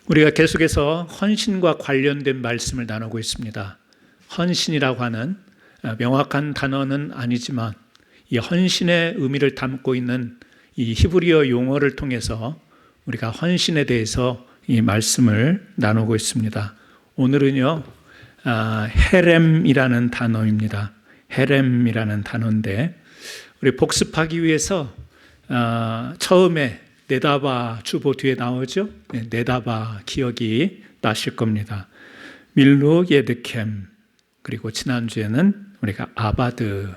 우리가 계속해서 헌신과 관련된 말씀을 나누고 있습니다. 헌신이라고 하는 명확한 단어는 아니지만 이 헌신의 의미를 담고 있는 이 히브리어 용어를 통해서 우리가 헌신에 대해서 이 말씀을 나누고 있습니다. 오늘은요, 헤렘이라는 단어입니다. 헤렘이라는 단어인데 우리 복습하기 위해서 처음에 네다바 주보 뒤에 나오죠. 네다바 기억이 나실 겁니다. 밀루 예드켐, 그리고 지난주에는 우리가 아바드,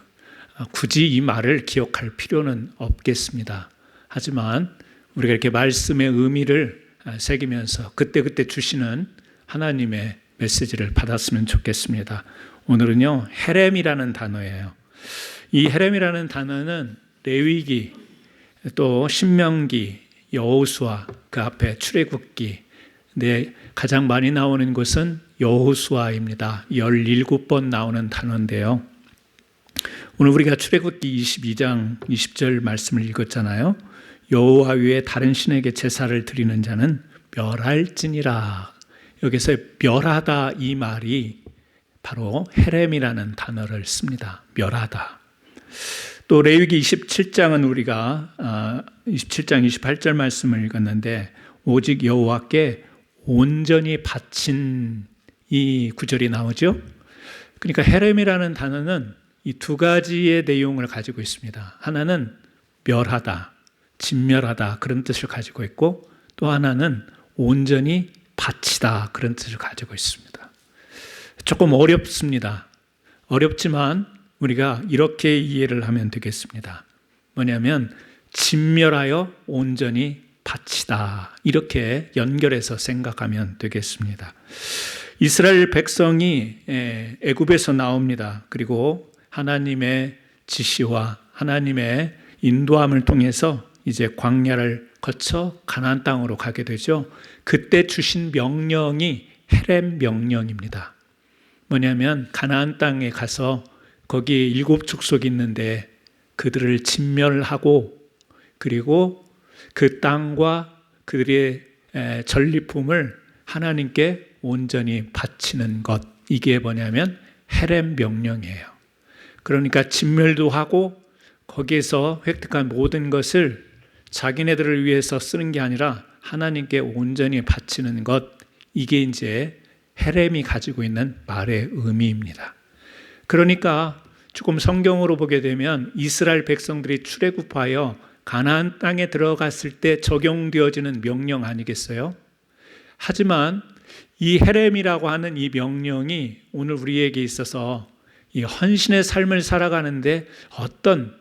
굳이 이 말을 기억할 필요는 없겠습니다. 하지만 우리가 이렇게 말씀의 의미를 새기면서 그때그때 주시는 하나님의 메시지를 받았으면 좋겠습니다. 오늘은요, 헤렘이라는 단어예요. 이 헤렘이라는 단어는 레위기, 또 신명기, 여호수아, 그 앞에 출애굽기, 가장 많이 나오는 것은 여호수아입니다. 17번 나오는 단어인데요. 오늘 우리가 출애굽기 22장 20절 말씀을 읽었잖아요. 여호와 위에 다른 신에게 제사를 드리는 자는 멸할지니라. 여기서 멸하다 이 말이 바로 헤렘이라는 단어를 씁니다. 멸하다. 또 레위기 27장은 우리가 27장 28절 말씀을 읽었는데 오직 여호와께 온전히 바친 이 구절이 나오죠. 그러니까 헤렘이라는 단어는 이 두 가지의 내용을 가지고 있습니다. 하나는 멸하다, 진멸하다 그런 뜻을 가지고 있고, 또 하나는 온전히 바치다 그런 뜻을 가지고 있습니다. 조금 어렵습니다. 어렵지만 우리가 이렇게 이해를 하면 되겠습니다. 뭐냐면 진멸하여 온전히 바치다, 이렇게 연결해서 생각하면 되겠습니다. 이스라엘 백성이 애굽에서 나옵니다. 그리고 하나님의 지시와 하나님의 인도함을 통해서 이제 광야를 거쳐 가나안 땅으로 가게 되죠. 그때 주신 명령이 헤렘 명령입니다. 뭐냐면 가나안 땅에 가서 거기에 7 족속이 있는데 그들을 진멸하고, 그리고 그 땅과 그들의 전리품을 하나님께 온전히 바치는 것, 이게 뭐냐면 헤렘 명령이에요. 그러니까 진멸도 하고 거기에서 획득한 모든 것을 자기네들을 위해서 쓰는 게 아니라 하나님께 온전히 바치는 것, 이게 이제 헤렘이 가지고 있는 말의 의미입니다. 그러니까 조금 성경으로 보게 되면 이스라엘 백성들이 출애굽하여 가나안 땅에 들어갔을 때 적용되어지는 명령 아니겠어요? 하지만 이 헤렘이라고 하는 이 명령이 오늘 우리에게 있어서 이 헌신의 삶을 살아가는데 어떤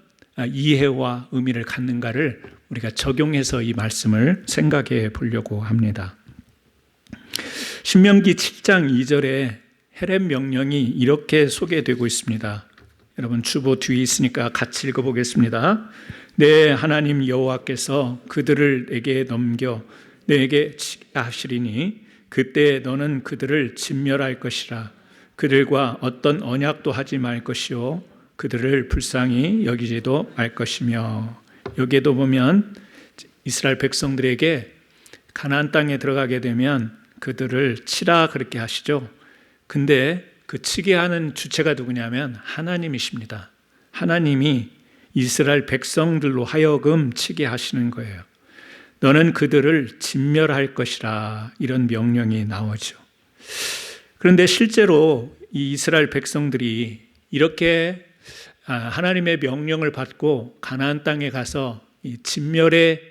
이해와 의미를 갖는가를 우리가 적용해서 이 말씀을 생각해 보려고 합니다. 신명기 7장 2절에 헤렘 명령이 이렇게 소개되고 있습니다. 여러분 주보 뒤에 있으니까 같이 읽어보겠습니다. 내 하나님 여호와께서 그들을 내게 넘겨 내게 치게 하시리니 그때 너는 그들을 진멸할 것이라. 그들과 어떤 언약도 하지 말 것이요 그들을 불쌍히 여기지도 말 것이며. 여기에도 보면 이스라엘 백성들에게 가나안 땅에 들어가게 되면 그들을 치라 그렇게 하시죠. 근데 그 치게 하는 주체가 누구냐면 하나님이십니다. 하나님이 이스라엘 백성들로 하여금 치게 하시는 거예요. 너는 그들을 진멸할 것이라, 이런 명령이 나오죠. 그런데 실제로 이 이스라엘 백성들이 이렇게 하나님의 명령을 받고 가나안 땅에 가서 이 진멸의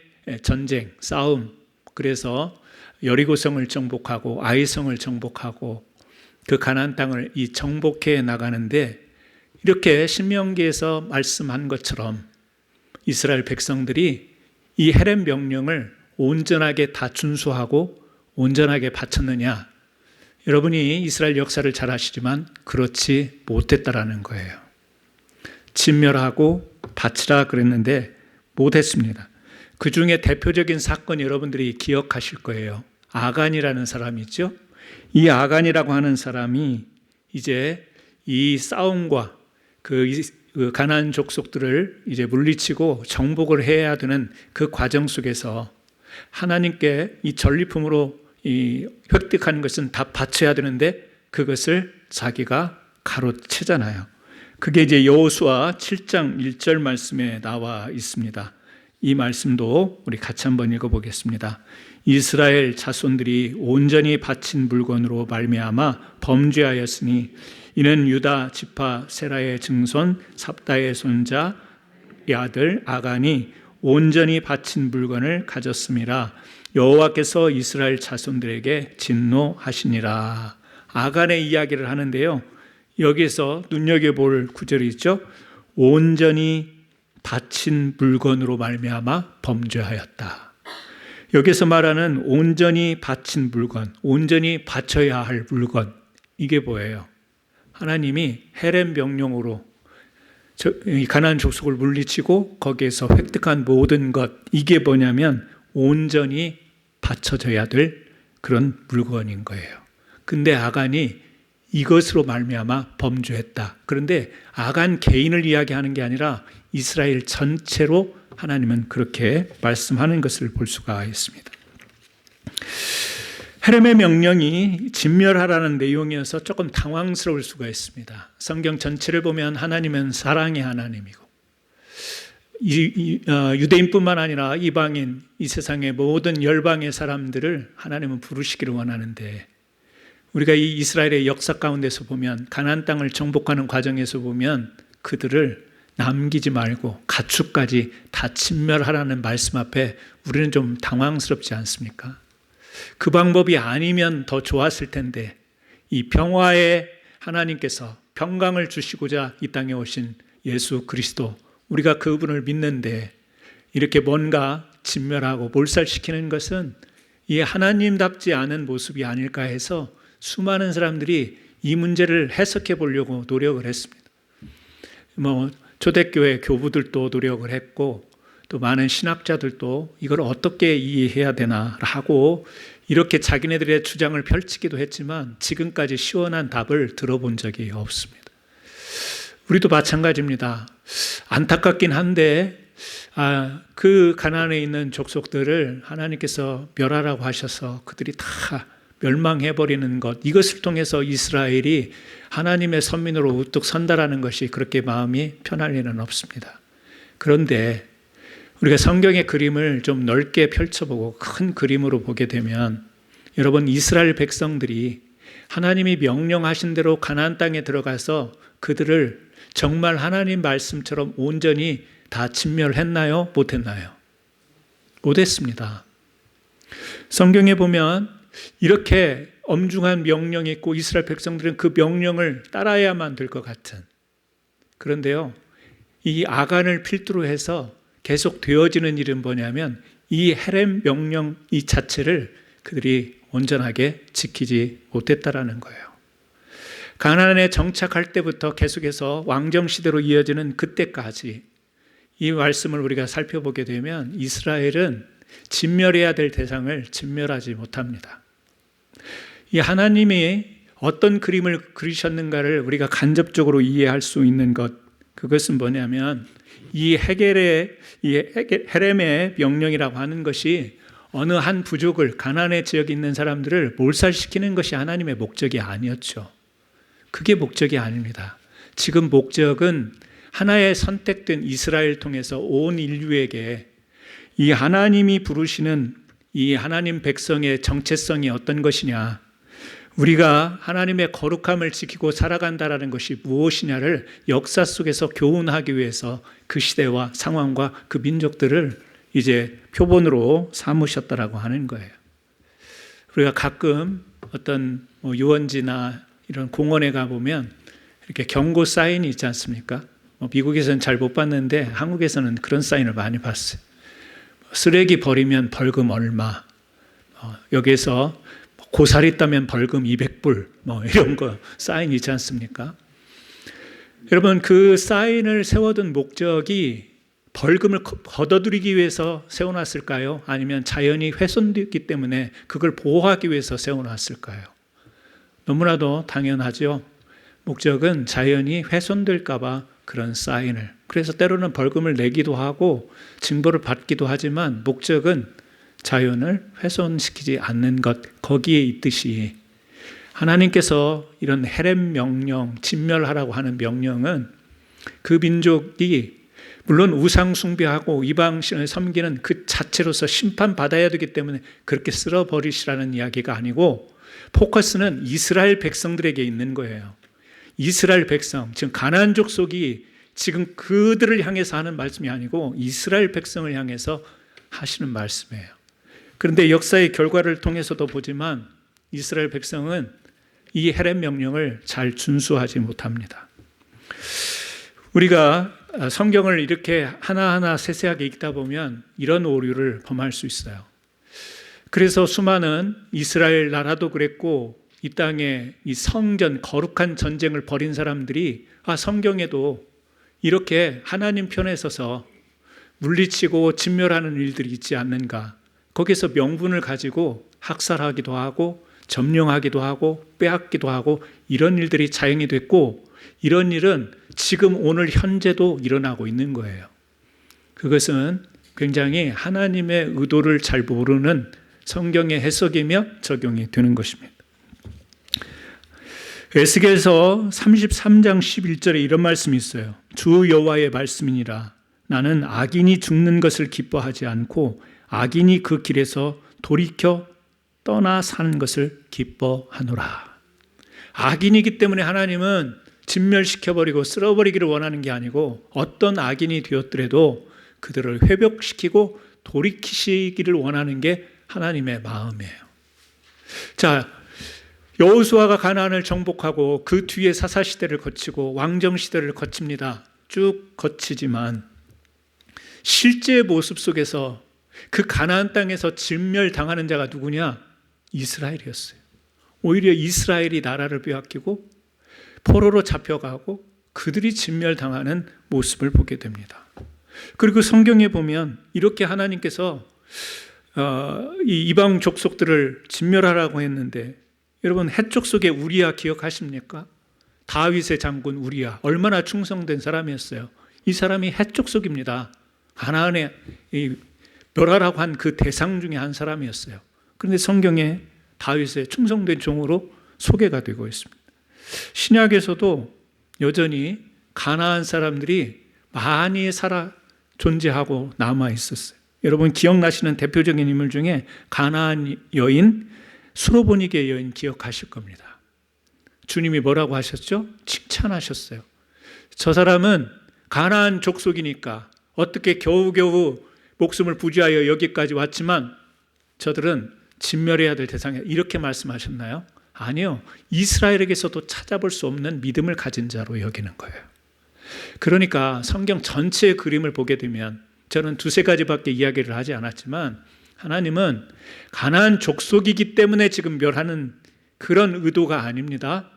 전쟁, 싸움, 그래서 여리고성을 정복하고 아이성을 정복하고 그 가나안 땅을 이 정복해 나가는데, 이렇게 신명기에서 말씀한 것처럼 이스라엘 백성들이 이 헤렘 명령을 온전하게 다 준수하고 온전하게 바쳤느냐? 여러분이 이스라엘 역사를 잘 아시지만 그렇지 못했다라는 거예요. 진멸하고 바치라 그랬는데 못했습니다. 그 중에 대표적인 사건 여러분들이 기억하실 거예요. 아간이라는 사람이 있죠. 이 아간이라고 하는 사람이 이제 이 싸움과 그 가나안 족속들을 이제 물리치고 정복을 해야 되는 그 과정 속에서 하나님께 이 전리품으로 획득하는 것은 다 바쳐야 되는데 그것을 자기가 가로채잖아요. 그게 이제 여호수아 7장 1절 말씀에 나와 있습니다. 이 말씀도 우리 같이 한번 읽어보겠습니다. 이스라엘 자손들이 온전히 바친 물건으로 말미암아 범죄하였으니 이는 유다 지파 세라의 증손 삽다의 손자 아들 아간이 온전히 바친 물건을 가졌음이라. 여호와께서 이스라엘 자손들에게 진노하시니라. 아간의 이야기를 하는데요, 여기서 눈여겨볼 구절이 있죠. 온전히 바친 물건으로 말미암아 범죄하였다. 여기서 말하는 온전히 바친 물건, 온전히 바쳐야 할 물건, 이게 뭐예요? 하나님이 헤렘 명령으로 가나안 족속을 물리치고 거기에서 획득한 모든 것, 이게 뭐냐면 온전히 바쳐져야 될 그런 물건인 거예요. 근데 아간이 이것으로 말미암아 범죄했다. 그런데 아간 개인을 이야기하는 게 아니라 이스라엘 전체로 하나님은 그렇게 말씀하는 것을 볼 수가 있습니다. 헤렘의 명령이 진멸하라는 내용이어서 조금 당황스러울 수가 있습니다. 성경 전체를 보면 하나님은 사랑의 하나님이고 유대인뿐만 아니라 이방인, 이 세상의 모든 열방의 사람들을 하나님은 부르시기를 원하는데, 우리가 이 이스라엘의 역사 가운데서 보면, 가나안 땅을 정복하는 과정에서 보면 그들을 남기지 말고 가축까지 다 진멸하라는 말씀 앞에 우리는 좀 당황스럽지 않습니까? 그 방법이 아니면 더 좋았을 텐데, 이 평화의 하나님께서 평강을 주시고자 이 땅에 오신 예수 그리스도, 우리가 그분을 믿는데 이렇게 뭔가 진멸하고 몰살시키는 것은 이 하나님답지 않은 모습이 아닐까 해서 수많은 사람들이 이 문제를 해석해 보려고 노력을 했습니다. 초대교회 교부들도 노력을 했고, 또 많은 신학자들도 이걸 어떻게 이해해야 되나 하고 이렇게 자기네들의 주장을 펼치기도 했지만 지금까지 시원한 답을 들어본 적이 없습니다. 우리도 마찬가지입니다. 안타깝긴 한데 그 가나안에 있는 족속들을 하나님께서 멸하라고 하셔서 그들이 다 멸망해버리는 것, 이것을 통해서 이스라엘이 하나님의 선민으로 우뚝 선다라는 것이 그렇게 마음이 편할 일은 없습니다. 그런데 우리가 성경의 그림을 좀 넓게 펼쳐보고 큰 그림으로 보게 되면, 여러분, 이스라엘 백성들이 하나님이 명령하신 대로 가나안 땅에 들어가서 그들을 정말 하나님 말씀처럼 온전히 다 진멸했나요? 못했나요? 못했습니다. 성경에 보면 이렇게 엄중한 명령이 있고 이스라엘 백성들은 그 명령을 따라야만 될 것 같은, 그런데요, 이 아간을 필두로 해서 계속 되어지는 일은 뭐냐면 이 헤렘 명령 이 자체를 그들이 온전하게 지키지 못했다라는 거예요. 가나안에 정착할 때부터 계속해서 왕정시대로 이어지는 그때까지 이 말씀을 우리가 살펴보게 되면 이스라엘은 진멸해야 될 대상을 진멸하지 못합니다. 이 하나님이 어떤 그림을 그리셨는가를 우리가 간접적으로 이해할 수 있는 것, 그것은 뭐냐면 이 헤렘의 명령이라고 하는 것이 어느 한 부족을, 가나안의 지역에 있는 사람들을 몰살시키는 것이 하나님의 목적이 아니었죠. 그게 목적이 아닙니다. 지금 목적은 하나의 선택된 이스라엘 통해서 온 인류에게 이 하나님이 부르시는 이 하나님 백성의 정체성이 어떤 것이냐, 우리가 하나님의 거룩함을 지키고 살아간다라는 것이 무엇이냐를 역사 속에서 교훈하기 위해서 그 시대와 상황과 그 민족들을 이제 표본으로 삼으셨다라고 하는 거예요. 우리가 가끔 어떤 유원지나 이런 공원에 가보면 이렇게 경고 사인이 있지 않습니까? 미국에서는 잘 못 봤는데 한국에서는 그런 사인을 많이 봤어요. 쓰레기 버리면 벌금 얼마, 여기에서 고사리 따면 벌금 200불, 이런 거 사인 있지 않습니까? 여러분, 그 사인을 세워둔 목적이 벌금을 걷어들이기 위해서 세워놨을까요? 아니면 자연이 훼손됐기 때문에 그걸 보호하기 위해서 세워놨을까요? 너무나도 당연하죠. 목적은 자연이 훼손될까 봐 그런 사인을, 그래서 때로는 벌금을 내기도 하고 징벌을 받기도 하지만 목적은 자연을 훼손시키지 않는 것, 거기에 있듯이 하나님께서 이런 헤렘 명령, 진멸하라고 하는 명령은 그 민족이 물론 우상 숭배하고 이방신을 섬기는 그 자체로서 심판받아야 되기 때문에 그렇게 쓸어버리시라는 이야기가 아니고 포커스는 이스라엘 백성들에게 있는 거예요. 이스라엘 백성, 지금 가나안 족속이 지금 그들을 향해서 하는 말씀이 아니고 이스라엘 백성을 향해서 하시는 말씀이에요. 그런데 역사의 결과를 통해서도 보지만 이스라엘 백성은 이 헤렘 명령을 잘 준수하지 못합니다. 우리가 성경을 이렇게 하나하나 세세하게 읽다 보면 이런 오류를 범할 수 있어요. 그래서 수많은 이스라엘 나라도 그랬고 이 땅에 이 성전, 거룩한 전쟁을 벌인 사람들이 성경에도 이렇게 하나님 편에 서서 물리치고 진멸하는 일들이 있지 않는가. 거기서 명분을 가지고 학살하기도 하고 점령하기도 하고 빼앗기도 하고 이런 일들이 자행이 됐고 이런 일은 지금 오늘 현재도 일어나고 있는 거예요. 그것은 굉장히 하나님의 의도를 잘 모르는 성경의 해석이며 적용이 되는 것입니다. 에스겔서 33장 11절에 이런 말씀이 있어요. 주 여호와의 말씀이니라. 나는 악인이 죽는 것을 기뻐하지 않고 악인이 그 길에서 돌이켜 떠나 사는 것을 기뻐하노라. 악인이기 때문에 하나님은 진멸시켜버리고 쓸어버리기를 원하는 게 아니고 어떤 악인이 되었더라도 그들을 회복시키고 돌이키시기를 원하는 게 하나님의 마음이에요. 자, 여호수아가 가나안을 정복하고 그 뒤에 사사시대를 거치고 왕정시대를 거칩니다. 쭉 거치지만 실제 모습 속에서 그 가나안 땅에서 진멸당하는 자가 누구냐? 이스라엘이었어요. 오히려 이스라엘이 나라를 빼앗기고 포로로 잡혀가고 그들이 진멸당하는 모습을 보게 됩니다. 그리고 성경에 보면 이렇게 하나님께서 이 이방 족속들을 진멸하라고 했는데 여러분 헷 족속의 우리야 기억하십니까? 다윗의 장군 우리야 얼마나 충성된 사람이었어요. 이 사람이 헷 족속입니다. 가나안에 멸하라고 한 그 대상 중에 한 사람이었어요. 그런데 성경에 다윗의 충성된 종으로 소개가 되고 있습니다. 신약에서도 여전히 가나안 사람들이 많이 존재하고 남아 있었어요. 여러분 기억나시는 대표적인 인물 중에 가나안 여인 수로보니게 여인 기억하실 겁니다. 주님이 뭐라고 하셨죠? 칭찬하셨어요. 저 사람은 가나안 족속이니까 어떻게 겨우겨우 목숨을 부지하여 여기까지 왔지만 저들은 진멸해야 될 대상이야. 이렇게 말씀하셨나요? 아니요. 이스라엘에게서도 찾아볼 수 없는 믿음을 가진 자로 여기는 거예요. 그러니까 성경 전체의 그림을 보게 되면 저는 두세 가지밖에 이야기를 하지 않았지만 하나님은 가나안 족속이기 때문에 지금 멸하는 그런 의도가 아닙니다.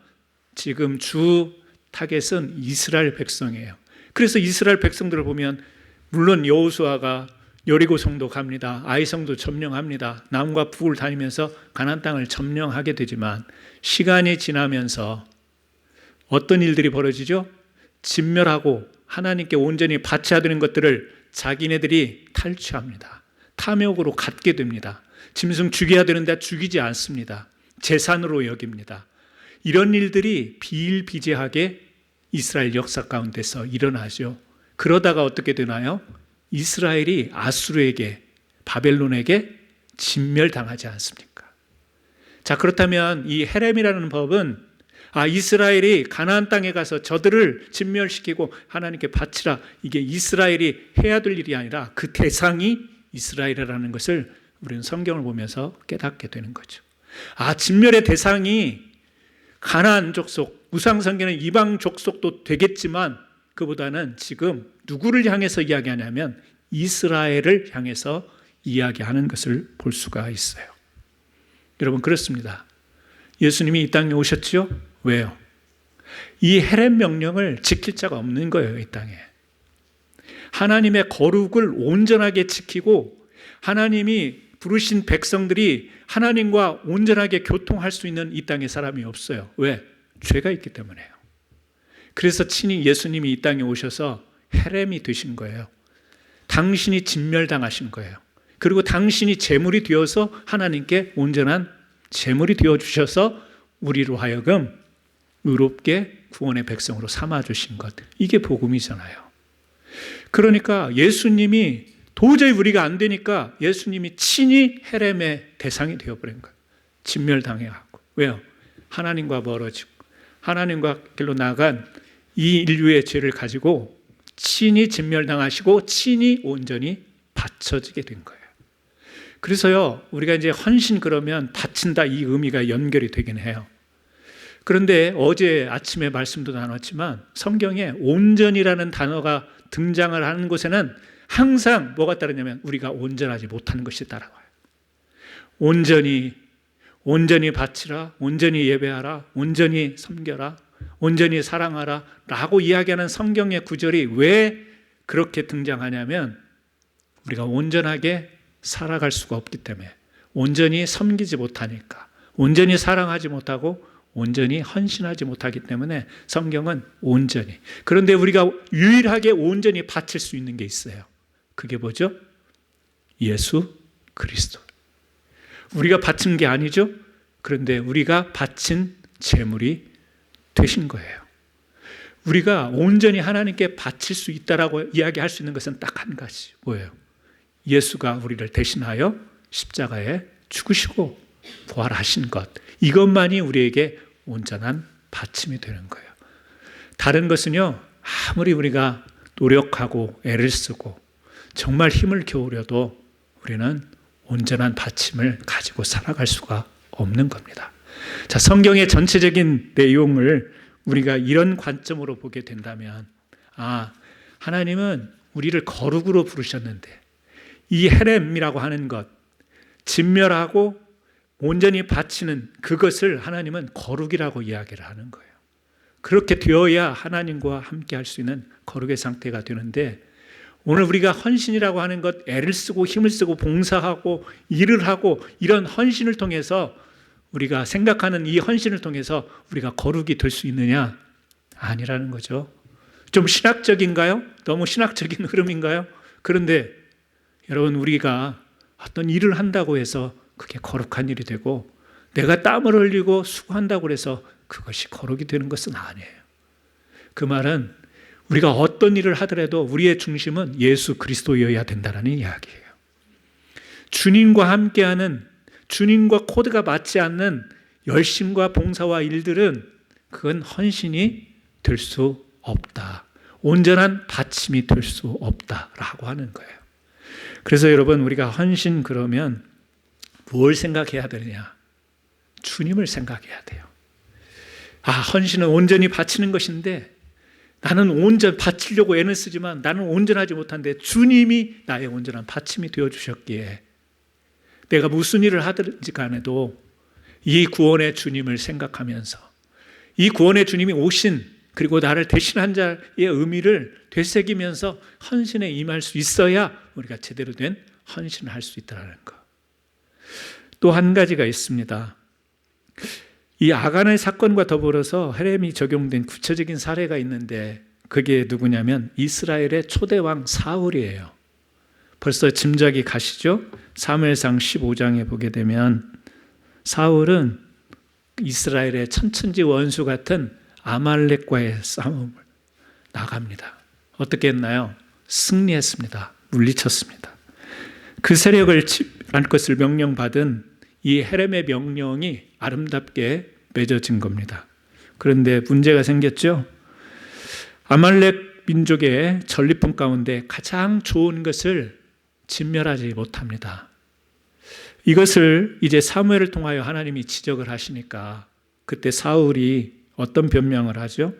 지금 주 타겟은 이스라엘 백성이에요. 그래서 이스라엘 백성들을 보면 물론 여호수아가 여리고 성도 갑니다. 아이 성도 점령합니다. 남과 북을 다니면서 가나안 땅을 점령하게 되지만 시간이 지나면서 어떤 일들이 벌어지죠? 진멸하고 하나님께 온전히 바쳐야 되는 것들을 자기네들이 탈취합니다. 탐욕으로 갖게 됩니다. 짐승 죽여야 되는데 죽이지 않습니다. 재산으로 여깁니다. 이런 일들이 비일비재하게 이스라엘 역사 가운데서 일어나죠. 그러다가 어떻게 되나요? 이스라엘이 아수르에게 바벨론에게 진멸당하지 않습니까? 자, 그렇다면 이 헤렘이라는 법은 이스라엘이 가나안 땅에 가서 저들을 진멸시키고 하나님께 바치라, 이게 이스라엘이 해야 될 일이 아니라 그 대상이 이스라엘이라는 것을 우리는 성경을 보면서 깨닫게 되는 거죠. 진멸의 대상이 가나안 족속, 우상성계는 이방 족속도 되겠지만 그보다는 지금 누구를 향해서 이야기하냐면 이스라엘을 향해서 이야기하는 것을 볼 수가 있어요. 여러분 그렇습니다. 예수님이 이 땅에 오셨죠? 왜요? 이 헤렘 명령을 지킬 자가 없는 거예요. 이 땅에 하나님의 거룩을 온전하게 지키고 하나님이 부르신 백성들이 하나님과 온전하게 교통할 수 있는 이 땅에 사람이 없어요. 왜? 죄가 있기 때문에요. 그래서 친히 예수님이 이 땅에 오셔서 헤렘이 되신 거예요. 당신이 진멸당하신 거예요. 그리고 당신이 제물이 되어서 하나님께 온전한 제물이 되어주셔서 우리로 하여금 의롭게 구원의 백성으로 삼아주신 것. 이게 복음이잖아요. 그러니까 예수님이 도저히 우리가 안 되니까 예수님이 친히 헤렘의 대상이 되어버린 거예요. 진멸당해가고. 왜요? 하나님과 멀어지고 하나님과 길로 나간 이 인류의 죄를 가지고 친히 진멸당하시고 친히 온전히 바쳐지게 된 거예요. 그래서요, 우리가 이제 헌신 그러면 바친다 이 의미가 연결이 되긴 해요. 그런데 어제 아침에 말씀도 나눴지만 성경에 온전이라는 단어가 등장을 하는 곳에는 항상 뭐가 따르냐면 우리가 온전하지 못하는 것이 따라와요. 온전히 바치라, 온전히 예배하라, 온전히 섬겨라, 온전히 사랑하라 라고 이야기하는 성경의 구절이 왜 그렇게 등장하냐면 우리가 온전하게 살아갈 수가 없기 때문에, 온전히 섬기지 못하니까, 온전히 사랑하지 못하고 온전히 헌신하지 못하기 때문에 성경은 온전히. 그런데 우리가 유일하게 온전히 바칠 수 있는 게 있어요. 그게 뭐죠? 예수 그리스도. 우리가 바친 게 아니죠? 그런데 우리가 바친 제물이 되신 거예요. 우리가 온전히 하나님께 바칠 수 있다라고 이야기할 수 있는 것은 딱 한 가지. 뭐예요? 예수가 우리를 대신하여 십자가에 죽으시고 부활하신 것. 이것만이 우리에게 온전한 바침이 되는 거예요. 다른 것은요, 아무리 우리가 노력하고 애를 쓰고 정말 힘을 기울여도 우리는 온전한 바침을 가지고 살아갈 수가 없는 겁니다. 자, 성경의 전체적인 내용을 우리가 이런 관점으로 보게 된다면, 하나님은 우리를 거룩으로 부르셨는데 이 헤렘이라고 하는 것, 진멸하고 온전히 바치는 그것을 하나님은 거룩이라고 이야기를 하는 거예요. 그렇게 되어야 하나님과 함께 할 수 있는 거룩의 상태가 되는데, 오늘 우리가 헌신이라고 하는 것, 애를 쓰고 힘을 쓰고 봉사하고 일을 하고 이런 헌신을 통해서 우리가 생각하는 이 헌신을 통해서 우리가 거룩이 될 수 있느냐? 아니라는 거죠. 좀 신학적인가요? 너무 신학적인 흐름인가요? 그런데 여러분, 우리가 어떤 일을 한다고 해서 그게 거룩한 일이 되고 내가 땀을 흘리고 수고한다고 해서 그것이 거룩이 되는 것은 아니에요. 그 말은 우리가 어떤 일을 하더라도 우리의 중심은 예수 그리스도여야 된다는 이야기예요. 주님과 함께하는, 주님과 코드가 맞지 않는 열심과 봉사와 일들은 그건 헌신이 될 수 없다. 온전한 바침이 될 수 없다라고 하는 거예요. 그래서 여러분, 우리가 헌신 그러면 뭘 생각해야 되느냐? 주님을 생각해야 돼요. 헌신은 온전히 바치는 것인데 나는 바치려고 애는 쓰지만 나는 온전하지 못한데 주님이 나의 온전한 바침이 되어주셨기에 내가 무슨 일을 하든지 간에도 이 구원의 주님을 생각하면서 이 구원의 주님이 오신, 그리고 나를 대신한 자의 의미를 되새기면서 헌신에 임할 수 있어야 우리가 제대로 된 헌신을 할 수 있다는 것. 또 한 가지가 있습니다. 이 아간의 사건과 더불어서 헤렘이 적용된 구체적인 사례가 있는데 그게 누구냐면 이스라엘의 초대왕 사울이에요. 벌써 짐작이 가시죠? 사무엘상 15장에 보게 되면 사울은 이스라엘의 천천지 원수 같은 아말렉과의 싸움을 나갑니다. 어떻게 했나요? 승리했습니다. 물리쳤습니다. 그 세력을 칠 것을 명령받은 이 헤렘의 명령이 아름답게 맺어진 겁니다. 그런데 문제가 생겼죠. 아말렉 민족의 전리품 가운데 가장 좋은 것을 진멸하지 못합니다. 이것을 이제 사무엘을 통하여 하나님이 지적을 하시니까 그때 사울이 어떤 변명을 하죠?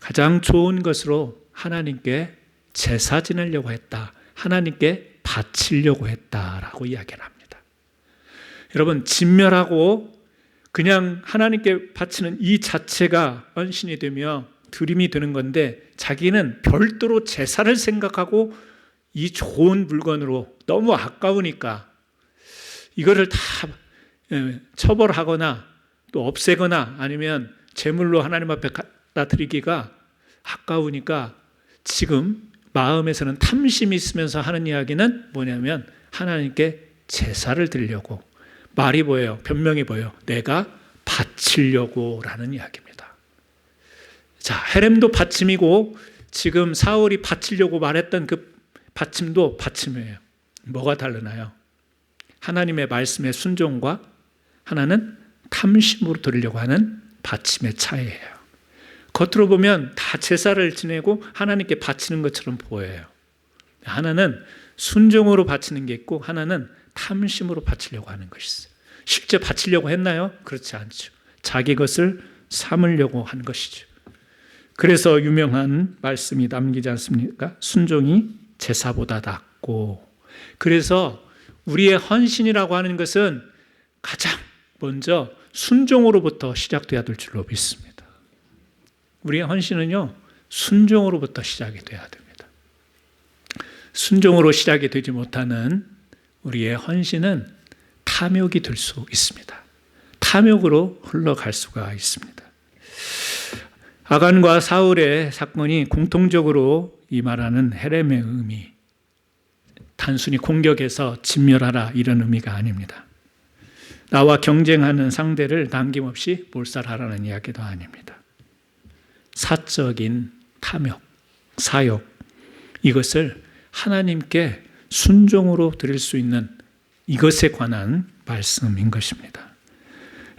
가장 좋은 것으로 하나님께 제사 지내려고 했다. 하나님께 바치려고 했다라고 이야기를 합니다. 여러분, 진멸하고 그냥 하나님께 바치는 이 자체가 헌신이 되며 드림이 되는 건데 자기는 별도로 제사를 생각하고 이 좋은 물건으로 너무 아까우니까 이거를 다 처벌하거나 또 없애거나 아니면 제물로 하나님 앞에 갖다 드리기가 아까우니까 지금 마음에서는 탐심이 있으면서 하는 이야기는 뭐냐면 하나님께 제사를 드리려고, 말이 뭐예요? 변명이 뭐예요? 내가 바치려고 라는 이야기입니다. 자, 헤렘도 받침이고 지금 사울이 바치려고 말했던 그 받침도 받침이에요. 뭐가 다르나요? 하나님의 말씀의 순종과 하나는 탐심으로 드리려고 하는 바침의 차이예요. 겉으로 보면 다 제사를 지내고 하나님께 바치는 것처럼 보여요. 하나는 순종으로 바치는 게 있고 하나는 탐심으로 바치려고 하는 것이 있어요. 실제 바치려고 했나요? 그렇지 않죠. 자기 것을 삼으려고 한 것이죠. 그래서 유명한 말씀이 남기지 않습니까? 순종이 제사보다 낫고. 그래서 우리의 헌신이라고 하는 것은 가장 먼저 순종으로부터 시작돼야 될 줄로 믿습니다. 우리의 헌신은요, 순종으로부터 시작이 돼야 됩니다. 순종으로 시작이 되지 못하는 우리의 헌신은 탐욕이 될 수 있습니다. 탐욕으로 흘러갈 수가 있습니다. 아간과 사울의 사건이 공통적으로 이 말하는 헤렘의 의미, 단순히 공격해서 진멸하라 이런 의미가 아닙니다. 나와 경쟁하는 상대를 남김없이 몰살하라는 이야기도 아닙니다. 사적인 탐욕, 사욕, 이것을 하나님께 순종으로 드릴 수 있는 이것에 관한 말씀인 것입니다.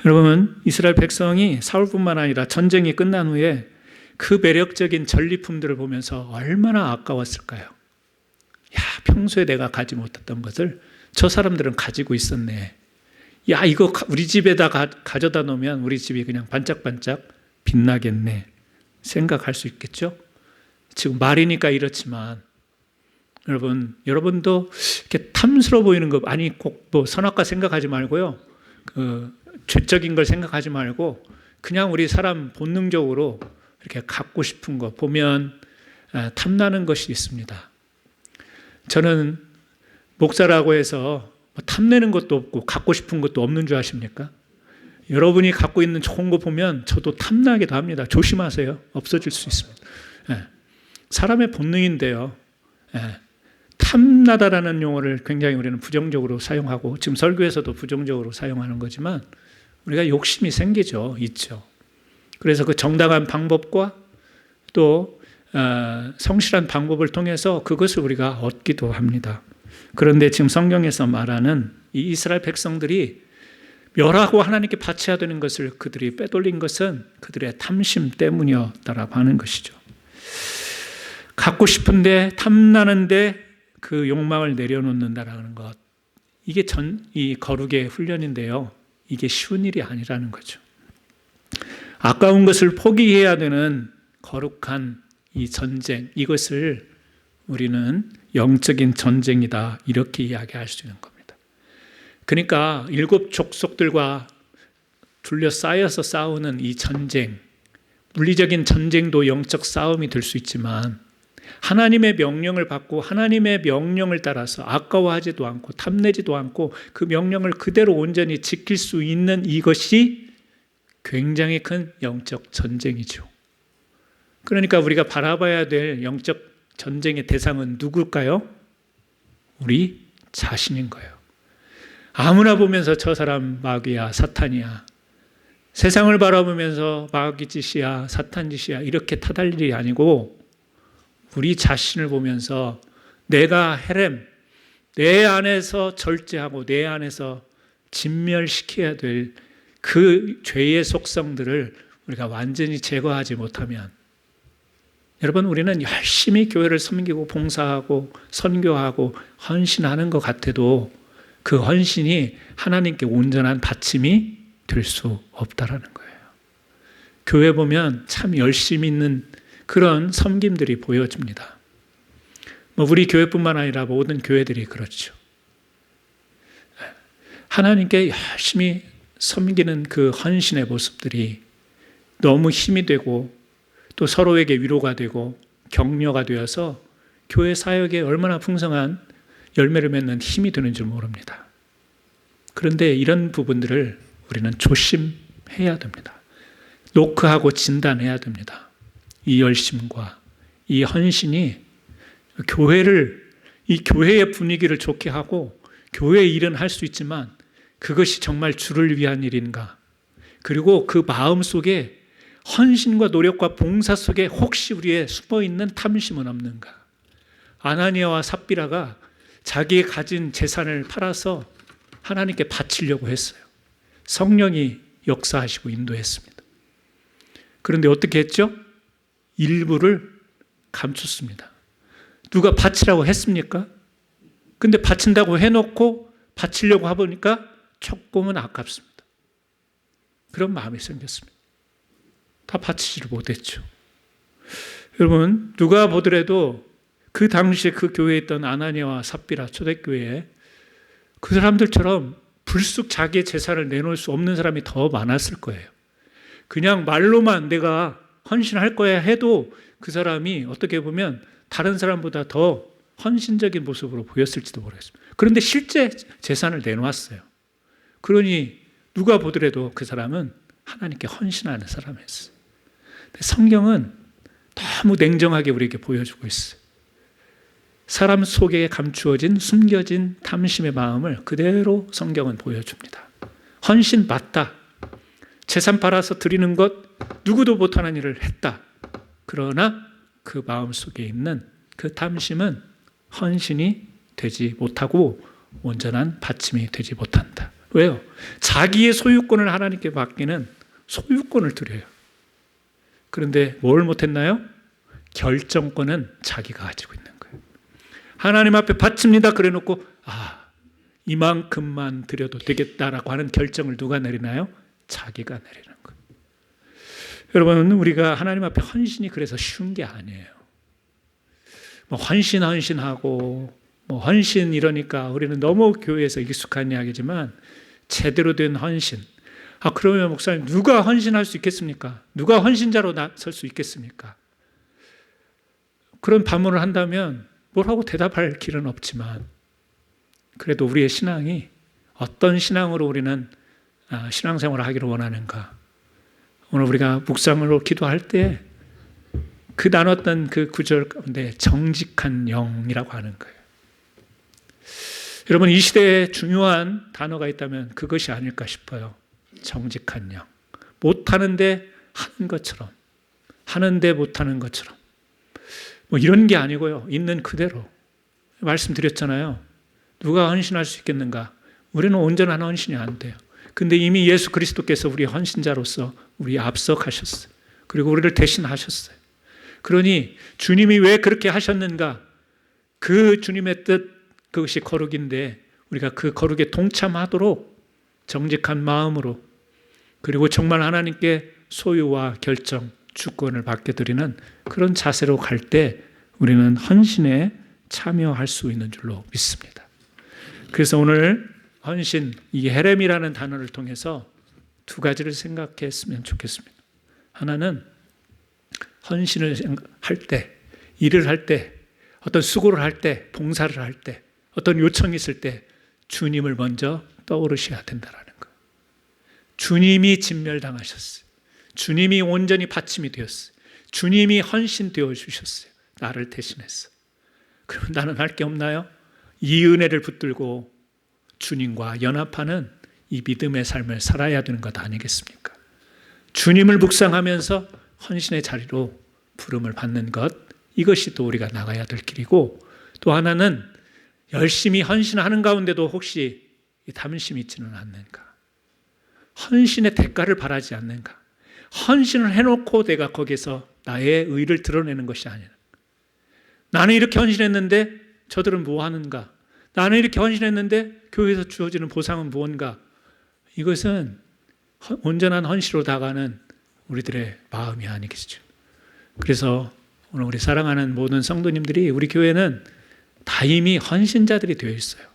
여러분, 이스라엘 백성이 사울뿐만 아니라 전쟁이 끝난 후에 그 매력적인 전리품들을 보면서 얼마나 아까웠을까요? 야, 평소에 내가 가지 못했던 것을 저 사람들은 가지고 있었네. 야, 이거 우리 집에다 가져다 놓으면 우리 집이 그냥 반짝반짝 빛나겠네. 생각할 수 있겠죠? 지금 말이니까 이렇지만 여러분도 이렇게 탐스러워 보이는 거, 아니 꼭 뭐 선악과 생각하지 말고요. 죄적인 걸 생각하지 말고 그냥 우리 사람 본능적으로 이렇게 갖고 싶은 거 보면 탐나는 것이 있습니다. 저는 목사라고 해서 탐내는 것도 없고 갖고 싶은 것도 없는 줄 아십니까? 여러분이 갖고 있는 좋은 거 보면 저도 탐나기도 합니다. 조심하세요. 없어질 수 있습니다. 사람의 본능인데요. 탐나다라는 용어를 굉장히 우리는 부정적으로 사용하고 지금 설교에서도 부정적으로 사용하는 거지만 우리가 욕심이 생기죠. 있죠. 그래서 그 정당한 방법과 또 성실한 방법을 통해서 그것을 우리가 얻기도 합니다. 그런데 지금 성경에서 말하는 이 이스라엘 백성들이 멸하고 하나님께 바쳐야 되는 것을 그들이 빼돌린 것은 그들의 탐심 때문이었다라고 하는 것이죠. 갖고 싶은데 탐나는데 그 욕망을 내려놓는다라는 것, 이게 이 거룩의 훈련인데요. 이게 쉬운 일이 아니라는 거죠. 아까운 것을 포기해야 되는 거룩한 이 전쟁, 이것을 우리는 영적인 전쟁이다 이렇게 이야기할 수 있는 겁니다. 그러니까 7 족속들과 둘러싸여서 싸우는 이 전쟁, 물리적인 전쟁도 영적 싸움이 될 수 있지만 하나님의 명령을 받고 하나님의 명령을 따라서 아까워하지도 않고 탐내지도 않고 그 명령을 그대로 온전히 지킬 수 있는 이것이 굉장히 큰 영적 전쟁이죠. 그러니까 우리가 바라봐야 될 영적 전쟁의 대상은 누굴까요? 우리 자신인 거예요. 아무나 보면서 저 사람 마귀야, 사탄이야. 세상을 바라보면서 마귀 짓이야, 사탄 짓이야 이렇게 탓할 일이 아니고 우리 자신을 보면서 내가 헤렘, 내 안에서 절제하고 내 안에서 진멸시켜야 될 그 죄의 속성들을 우리가 완전히 제거하지 못하면 여러분, 우리는 열심히 교회를 섬기고 봉사하고 선교하고 헌신하는 것 같아도 그 헌신이 하나님께 온전한 바침이 될 수 없다라는 거예요. 교회 보면 참 열심히 있는 그런 섬김들이 보여집니다. 우리 교회뿐만 아니라 모든 교회들이 그렇죠. 하나님께 열심히 섬기는 그 헌신의 모습들이 너무 힘이 되고 또 서로에게 위로가 되고 격려가 되어서 교회 사역에 얼마나 풍성한 열매를 맺는 힘이 되는 줄 모릅니다. 그런데 이런 부분들을 우리는 조심해야 됩니다. 노크하고 진단해야 됩니다. 이 열심과 이 헌신이 이 교회의 분위기를 좋게 하고 교회의 일은 할 수 있지만 그것이 정말 주를 위한 일인가? 그리고 그 마음 속에 헌신과 노력과 봉사 속에 혹시 우리의 숨어있는 탐심은 없는가? 아나니아와 삽비라가 자기의 가진 재산을 팔아서 하나님께 바치려고 했어요. 성령이 역사하시고 인도했습니다. 그런데 어떻게 했죠? 일부를 감췄습니다. 누가 바치라고 했습니까? 근데 바친다고 해놓고 바치려고 해보니까 조금은 아깝습니다. 그런 마음이 생겼습니다. 다 바치지를 못했죠. 여러분, 누가 보더라도 그 당시에 그 교회에 있던 아나니아와 삽비라 초대교회에 그 사람들처럼 불쑥 자기의 재산을 내놓을 수 없는 사람이 더 많았을 거예요. 그냥 말로만 내가 헌신할 거야 해도 그 사람이 어떻게 보면 다른 사람보다 더 헌신적인 모습으로 보였을지도 모르겠습니다. 그런데 실제 재산을 내놓았어요. 그러니 누가 보더라도 그 사람은 하나님께 헌신하는 사람이었어요. 성경은 너무 냉정하게 우리에게 보여주고 있어요. 사람 속에 감추어진 숨겨진 탐심의 마음을 그대로 성경은 보여줍니다. 헌신 맞다. 재산 팔아서 드리는 것 누구도 못하는 일을 했다. 그러나 그 마음 속에 있는 그 탐심은 헌신이 되지 못하고 온전한 바침이 되지 못한다. 왜요? 자기의 소유권을 하나님께 맡기는 소유권을 드려요. 그런데 뭘 못했나요? 결정권은 자기가 가지고 있는 거예요. 하나님 앞에 바칩니다 그래 놓고 이만큼만 드려도 되겠다라고 하는 결정을 누가 내리나요? 자기가 내리는 거예요. 여러분, 우리가 하나님 앞에 헌신이 그래서 쉬운 게 아니에요. 헌신하고 헌신 이러니까 우리는 너무 교회에서 익숙한 이야기지만 제대로 된 헌신. 그러면 목사님 누가 헌신할 수 있겠습니까? 누가 헌신자로 설 수 있겠습니까? 그런 반문을 한다면 뭐라고 대답할 길은 없지만 그래도 우리의 신앙이 어떤 신앙으로 우리는 신앙생활을 하기를 원하는가? 오늘 우리가 묵상으로 기도할 때 그 나눴던 그 구절 가운데 정직한 영이라고 하는 거예요. 여러분, 이 시대에 중요한 단어가 있다면 그것이 아닐까 싶어요. 정직한 영. 못하는데 하는 것처럼, 하는데 못하는 것처럼. 이런 게 아니고요. 있는 그대로. 말씀드렸잖아요. 누가 헌신할 수 있겠는가? 우리는 온전한 헌신이 안 돼요. 근데 이미 예수 그리스도께서 우리 헌신자로서 우리 앞서 가셨어요. 그리고 우리를 대신하셨어요. 그러니 주님이 왜 그렇게 하셨는가? 그 주님의 뜻, 그것이 거룩인데 우리가 그 거룩에 동참하도록 정직한 마음으로 그리고 정말 하나님께 소유와 결정, 주권을 맡겨드리는 그런 자세로 갈 때 우리는 헌신에 참여할 수 있는 줄로 믿습니다. 그래서 오늘 헌신, 이 헤렘이라는 단어를 통해서 두 가지를 생각했으면 좋겠습니다. 하나는 헌신을 할 때, 일을 할 때, 어떤 수고를 할 때, 봉사를 할 때, 어떤 요청이 있을 때 주님을 먼저 떠오르셔야 된다는 거예요. 주님이 진멸당하셨어요. 주님이 온전히 바침이 되었어요. 주님이 헌신되어 주셨어요. 나를 대신해서. 그러면 나는 할 게 없나요? 이 은혜를 붙들고 주님과 연합하는 이 믿음의 삶을 살아야 되는 것 아니겠습니까? 주님을 묵상하면서 헌신의 자리로 부름을 받는 것, 이것이 또 우리가 나가야 될 길이고, 또 하나는 열심히 헌신하는 가운데도 혹시 탐심이 있지는 않는가? 헌신의 대가를 바라지 않는가? 헌신을 해놓고 내가 거기서 나의 의를 드러내는 것이 아니라 나는 이렇게 헌신했는데 저들은 뭐 하는가? 나는 이렇게 헌신했는데 교회에서 주어지는 보상은 무언가? 이것은 온전한 헌신으로 다가가는 우리들의 마음이 아니겠죠. 그래서 오늘 우리 사랑하는 모든 성도님들이 우리 교회는 다 이미 헌신자들이 되어 있어요.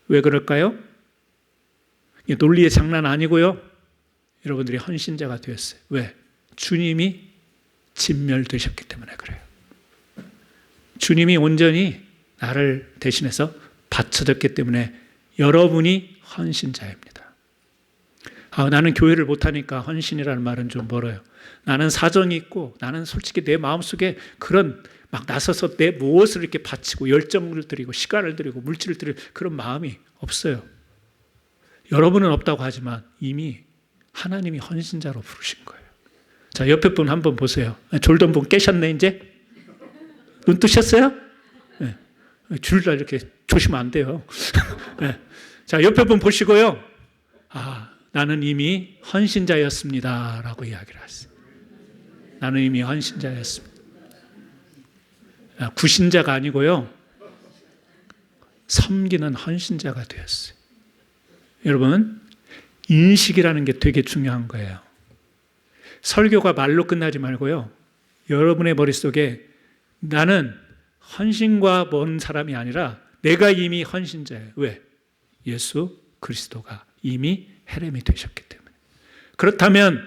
왜 그럴까요? 이 논리의 장난 아니고요. 여러분들이 헌신자가 되었어요. 왜? 주님이 진멸되셨기 때문에 그래요. 주님이 온전히 나를 대신해서 바쳐졌기 때문에 여러분이 헌신자입니다. 나는 교회를 못하니까 헌신이라는 말은 좀 멀어요. 나는 사정이 있고 나는 솔직히 내 마음속에 그런 막 나서서 내 무엇을 이렇게 바치고 열정을 드리고 시간을 드리고 물질을 드리고 그런 마음이 없어요. 여러분은 없다고 하지만 이미 하나님이 헌신자로 부르신 거예요. 자, 옆에 분 한번 보세요. 졸던 분 깨셨네, 이제? 눈 뜨셨어요? 네. 줄다 이렇게 조시면 안 돼요. 네. 자, 옆에 분 보시고요. 아, 나는 이미 헌신자였습니다. 라고 이야기를 하세요. 나는 이미 헌신자였습니다. 구신자가 아니고요. 섬기는 헌신자가 되었어요. 여러분, 인식이라는 게 되게 중요한 거예요. 설교가 말로 끝나지 말고요. 여러분의 머릿속에 나는 헌신과 먼 사람이 아니라 내가 이미 헌신자예요. 왜? 예수 그리스도가 이미 헤렘이 되셨기 때문에. 그렇다면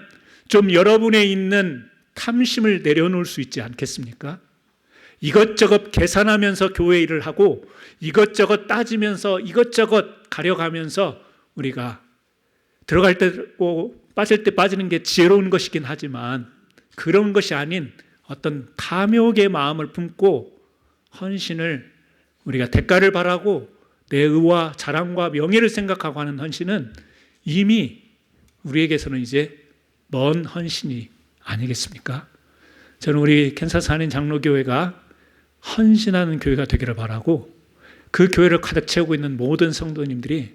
좀 여러분에 있는 탐심을 내려놓을 수 있지 않겠습니까? 이것저것 계산하면서 교회 일을 하고 이것저것 따지면서 이것저것 가려가면서 우리가 들어갈 때 빠질 때 빠지는 게 지혜로운 것이긴 하지만 그런 것이 아닌 어떤 탐욕의 마음을 품고 헌신을 우리가 대가를 바라고 내 의와 자랑과 명예를 생각하고 하는 헌신은 이미 우리에게서는 이제 먼 헌신이 아니겠습니까? 저는 우리 캔사스 한인 장로교회가 헌신하는 교회가 되기를 바라고 그 교회를 가득 채우고 있는 모든 성도님들이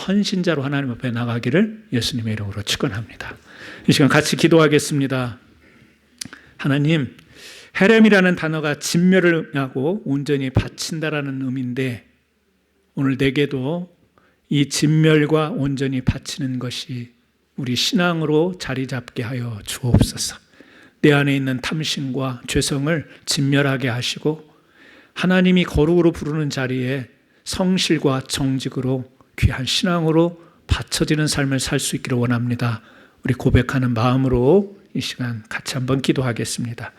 헌신자로 하나님 앞에 나가기를 예수님의 이름으로 축원합니다. 이 시간 같이 기도하겠습니다. 하나님, 헤렘이라는 단어가 진멸을 의미하고 온전히 바친다라는 의미인데 오늘 내게도 이 진멸과 온전히 바치는 것이 우리 신앙으로 자리 잡게 하여 주옵소서. 내 안에 있는 탐심과 죄성을 진멸하게 하시고 하나님이 거룩으로 부르는 자리에 성실과 정직으로 귀한 신앙으로 바쳐지는 삶을 살 수 있기를 원합니다. 우리 고백하는 마음으로 이 시간 같이 한번 기도하겠습니다.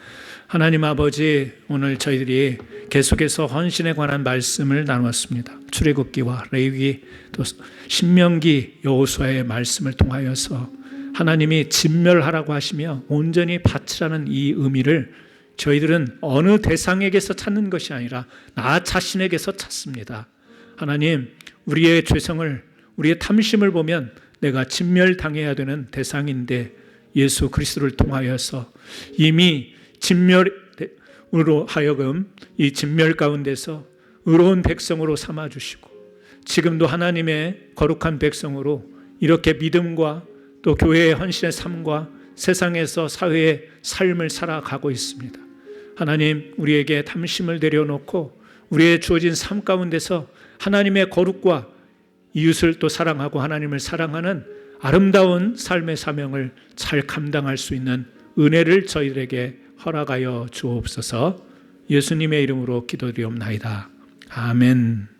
하나님 아버지, 오늘 저희들이 계속해서 헌신에 관한 말씀을 나누었습니다. 출애굽기와 레위기 또 신명기 여호수아의 말씀을 통하여서 하나님이 진멸하라고 하시며 온전히 바치라는 이 의미를 저희들은 어느 대상에게서 찾는 것이 아니라 나 자신에게서 찾습니다. 하나님, 우리의 죄성을, 우리의 탐심을 보면 내가 진멸당해야 되는 대상인데 예수 그리스도를 통하여서 이미 진멸으로 하여금 이 진멸 가운데서 의로운 백성으로 삼아주시고 지금도 하나님의 거룩한 백성으로 이렇게 믿음과 또 교회의 헌신의 삶과 세상에서 사회의 삶을 살아가고 있습니다. 하나님, 우리에게 탐심을 내려놓고 우리의 주어진 삶 가운데서 하나님의 거룩과 이웃을 또 사랑하고 하나님을 사랑하는 아름다운 삶의 사명을 잘 감당할 수 있는 은혜를 저희들에게 허락하여 주옵소서. 예수님의 이름으로 기도드리옵나이다. 아멘.